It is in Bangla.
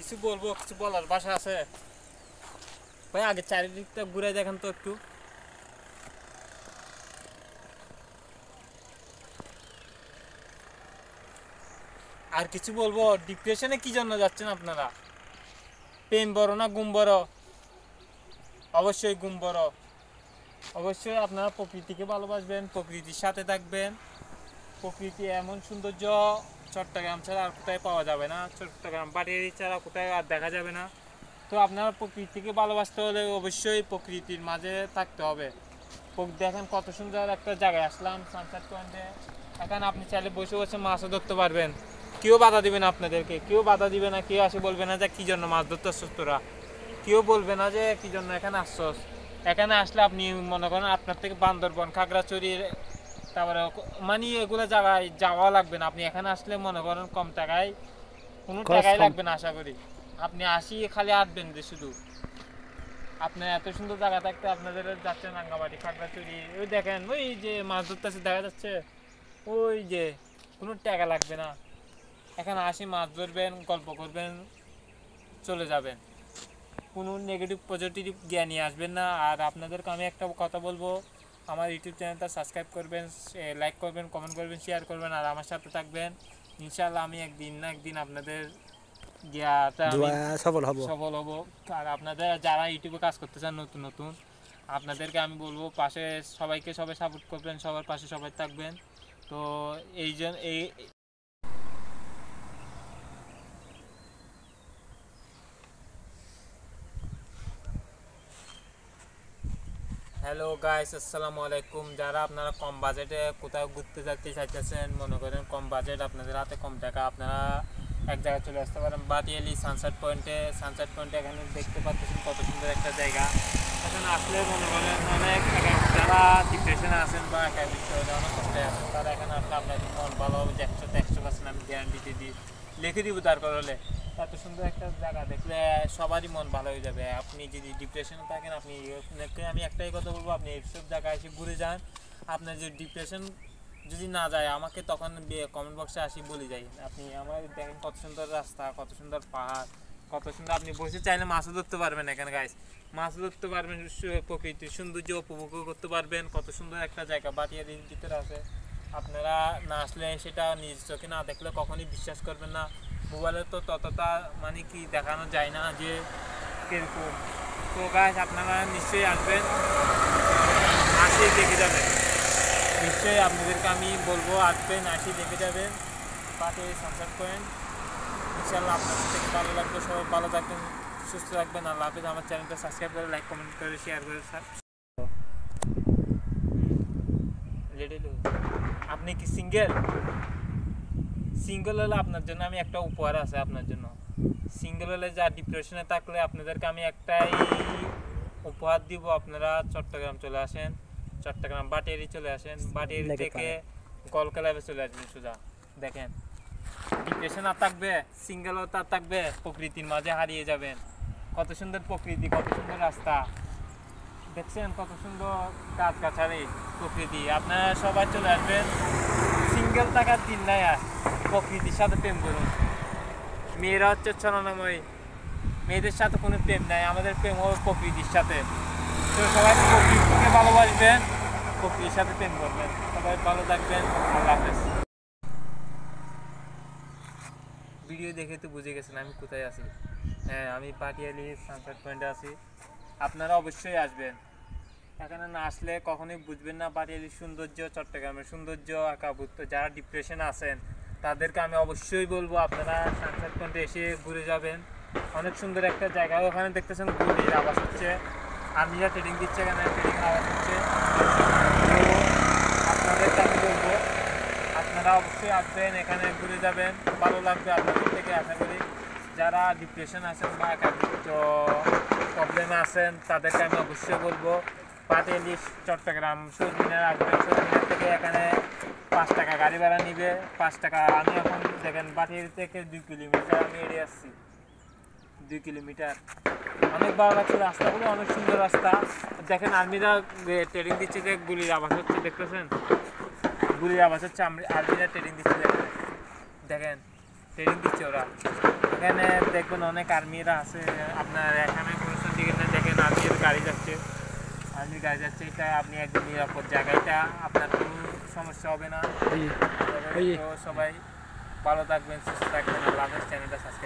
কিছু বলবো, কিছু বলার ভাষা আছে ভাই? আগে চারিদিকটা ঘুরে দেখেন তো একটু। আর কিছু বলবো? ডিপ্রেশনে কি জন্য যাচ্ছেন আপনারা? পেন বড় না গুম বড়? অবশ্যই গুম বড়। অবশ্যই আপনারা প্রকৃতিকে ভালোবাসবেন, প্রকৃতির সাথে থাকবেন। প্রকৃতি এমন সৌন্দর্য চট্টগ্রাম ছাড়া আর কোথায় পাওয়া যাবে না, চট্টগ্রাম বাটিয়ারি ছাড়া কোথায় আর দেখা যাবে না। তো আপনারা প্রকৃতিকে ভালোবাসতে হলে অবশ্যই প্রকৃতির মাঝে থাকতে হবে। দেখেন কত সুন্দর একটা জায়গায় আসলাম, সানসেট পয়েন্টে। এখানে আপনি চাইলে বসে বসে মাছও ধরতে পারবেন। কেউ বাধা দিবে না আপনাদেরকে, কেউ বাধা দিবে না, কেউ আসে বলবে না যে কী জন্য মাছ ধরতে আসছস তোরা, কেউ বলবে না যে কী জন্য এখানে আসছস। এখানে আসলে আপনি মনে করেন আপনার থেকে বান্দরবন, খাগড়াছড়ি, তারপরে মানে এগুলো জায়গায় যাওয়া লাগবে না। আপনি এখানে আসলে মনে করেন কম টাকায়, কোনো টাকাই লাগবে না আশা করি। আপনি আসি খালি আসবেন যে শুধু। আপনার এত সুন্দর জায়গা থাকতে আপনাদের যাচ্ছেন রাঙ্গামাটি, খাগড়াছড়ি, ওই দেখেন ওই যে মাছ ধরতেছে দেখা যাচ্ছে, ওই যে কোনো টাকা লাগবে না। এখানে আসি মাছ ধরবেন, গল্প করবেন, চলে যাবেন। কোনো নেগেটিভ পজিটিভ জ্ঞান নিয়ে আসবেন না। আর আপনাদেরকে আমি একটা কথা বলবো, আমার ইউটিউব চ্যানেলটা সাবস্ক্রাইব করবেন, লাইক করবেন, কমেন্ট করবেন, শেয়ার করবেন, আর আমার সাথে থাকবেন। ইনশাআল্লাহ আমি একদিন না একদিন আপনাদের আমি সফল হব। আর আপনাদের যারা ইউটিউবে কাজ করতে চান নতুন নতুন, আপনাদেরকে আমি বলবো পাশে সবাইকে সবাই সাপোর্ট করবেন, সবার পাশে সবাই থাকবেন। তো এই জন্য হ্যালো গাইস, আসসালামু আলাইকুম। যারা আপনারা কম বাজেটে কোথাও ঘুরতে যেতে চাইতেছেন, মনে করেন কম বাজেট, আপনাদের হাতে কম টাকা, আপনারা এক জায়গায় চলে আসতে পারেন বাটিয়ালি সানসেট পয়েন্টে। সানসেট পয়েন্টে এখানে দেখতে পাচ্ছেন কত সুন্দর একটা জায়গা। এখানে আসলে মনে করেন অনেক যারা ডিপ্রেশনে আছেন বা একাকিত্ব অনেক কষ্টে আছেন, তারা এখানে আসলে আপনাদের মন ভালো হবে 100% আমি গ্যারান্টি দিই, লিখে দিব দরকার হলে। এত সুন্দর একটা জায়গা দেখলে সবারই মন ভালো হয়ে যাবে। আপনি যদি ডিপ্রেশনে থাকেন, আমি একটাই কথা বলবো, আপনি এইসব জায়গায় এসে ঘুরে যান। আপনার যে ডিপ্রেশন যদি না যায়, আমাকে তখন কমেন্ট বক্সে আসি বলে যাই। আপনি আমার দেখেন কত সুন্দর রাস্তা, কত সুন্দর পাহাড়, কত সুন্দর। আপনি বসে চাইলে মাছও ধরতে পারবেন এখানে গাইস, মাছও ধরতে পারবেন, প্রকৃতির সৌন্দর্য উপভোগ করতে পারবেন। কত সুন্দর একটা জায়গা বাটিয়ারির ভিতরে আছে। আপনারা না আসলে সেটা নিজ চোখে না দেখলে কখনই বিশ্বাস করবেন না। মোবাইলে তো ততটা মানে কি দেখানো যায় না যে কিরকম। তো গাইস আপনারা নিশ্চয়ই আসবেন, আসে দেখে যাবেন। নিশ্চয়ই আপনাদেরকে আমি বলবো আসবেন, আসি দেখে যাবেন বাটিয়ারি সানসেট পয়েন্ট। ইনশাআল্লাহ আপনাদের থেকে ভালো লাগবে। সবাই ভালো থাকবেন, সুস্থ থাকবেন। আল্লাহ হাফেজ। আমার চ্যানেলটা সাবস্ক্রাইব করে, লাইক, কমেন্ট করে, শেয়ার করে। আপনি কি সিঙ্গেল? সিঙ্গেল হলে আপনার জন্য আমি একটা উপহার আছে আপনার জন্য। সিঙ্গেল হলে যা ডিপ্রেশনে থাকলে আপনাদেরকে আমি একটাই উপহার দিব। আপনারা চট্টগ্রাম চলে আসেন, চট্টগ্রাম বাটিয়ারি চলে আসেন, বাটিয়ারি থেকে কলকাতায় চলে আসবেন সোজা। দেখেন ডিপ্রেশন আর থাকবে, সিঙ্গেল আর থাকবে, প্রকৃতির মাঝে হারিয়ে যাবেন। কত সুন্দর প্রকৃতি, কত সুন্দর রাস্তা দেখছেন, কত সুন্দর গাছগাছালি, প্রকৃতি। আপনারা সবাই চলে আসবেন। সিঙ্গেল থাকার দিন নাই আর, প্রকৃতির সাথে প্রেম করুন। মেয়েরা হচ্ছে ছলনাময়ী, মেয়েদের সাথে কোনো প্রেম নাই, আমাদের প্রেম হবে প্রকৃতির সাথে। তো সবাই প্রকৃতিকে ভালোবাসবেন, প্রকৃতির সাথে প্রেম করবেন। সবাই ভালো থাকবেন, আল্লাহ হাফেজ। ভিডিও দেখে তো বুঝে গেছেন আমি কোথায় আছি। হ্যাঁ, আমি পাটিয়ালি সানসেট পয়েন্টে আছি। আপনারা অবশ্যই আসবেন। এখানে না আসলে কখনোই বুঝবেন না পাটিয়ালির সৌন্দর্য, চট্টগ্রামের সৌন্দর্য, আঁকাবুক্ত। যারা ডিপ্রেশনে আছেন তাদেরকে আমি অবশ্যই বলবো আপনারা সানসেট পয়েন্টে এসে ঘুরে যাবেন। অনেক সুন্দর একটা জায়গা। ওখানে দেখতেছেন গুলির আওয়াজ হচ্ছে, আর্মিরা ট্রেনিং দিচ্ছে, এখানে ট্রেনিং আওয়াজ হচ্ছে। তো আপনাদেরকে আমি বলবো আপনারা অবশ্যই আসবেন, এখানে ঘুরে যাবেন, ভালো লাগবে আপনাদের থেকে আশা করি। যারা ডিপ্রেশন আছেন বা একাকিত্ব প্রবলেমে আছেন তাদেরকে আমি অবশ্যই বলবো পাটিয়ালি চট্টগ্রাম সরমিনার আসবেন। সরমিনার থেকে এখানে 5 টাকা গাড়ি ভাড়া নিবে, 5 টাকা। আমি এখন দেখেন বাটিয়ালি থেকে 2 কিলোমিটার আমি এড়িয়ে আসছি, 2 কিলোমিটার। অনেক ভালো লাগছে, রাস্তাগুলো অনেক সুন্দর রাস্তা। দেখেন আর্মিরা ট্রেনিং দিচ্ছে, যে গুলির আওয়াজ হচ্ছে, দেখতেছেন গুলির আওয়াজ হচ্ছে, আর্মিরা ট্রেনিং দিচ্ছে। দেখেন ট্রেনিং দিচ্ছে ওরা। এখানে দেখবেন অনেক আর্মিরা আছে, আপনার এখানে গুলিস্তান দিকে দেখেন আর্মির গাড়ি যাচ্ছে, এটা আপনি একদম নিরাপদ জায়গা, এটা আপনার কোনো সমস্যা হবে না। তো সবাই ভালো থাকবেন, সুস্থ থাকবেন, আল্লাহ হাফেজ। চ্যানেলটা সাবস্ক্রাইব